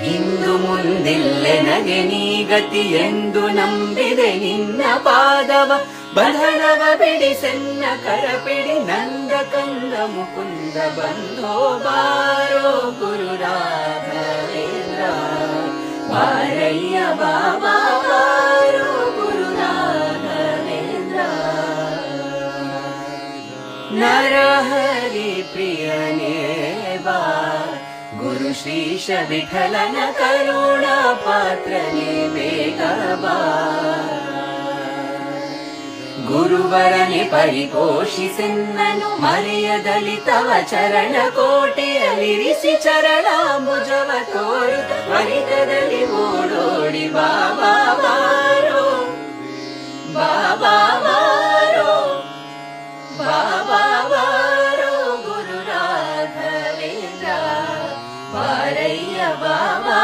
ಇಂದು ಮುಂದಿಲ್ಲೆನಗೆ ನೀ ಗತಿಯೆಂದು ನಂಬಿದೆ ನಿನ್ನ ಪಾದವ ಬಧನವ ಬಿಡಿಸೆನ್ನ ಕರಪಿಡಿ ನಂದ ಕಂದ ಮುಕುಂದ ಬಂಧೋ ಬಾರೋ ಗುರು ರಾಘವೇಂದ್ರ ಬಾರಯ್ಯ ಬಾಬಾ ಬಾರೋ ಗುರು ರಾಘವೇಂದ್ರ ನರಹರಿ ಪ್ರಿಯನೇ ಬಾ ಗುರು ಶ್ರೀಶ ವಿಠಲನ ಕರುಣಾ ಪಾತ್ರನೇ ಬೇಗ ಬಾ ಗುರುವರನೆ ಪರಿಪೋಷಿಸೆನ್ನನು ಮರೆಯದಲ್ಲಿ ತವ ಚರಣ ಕೋಟೆಯಲ್ಲಿರಿಸಿ ಚರಣಾಂಬುಜವ ತೋರು ವನಿತದಲ್ಲಿ ಓಡೋಡಿ ಬಾಬಾ ಬಾರೋ ಬಾಬಾ ಬಾರೋ ಬಾಬಾ ಬಾರೋ ಗುರು ರಾಘವೇಂದ್ರ ಬಾರಯ್ಯ ಬಾಬಾ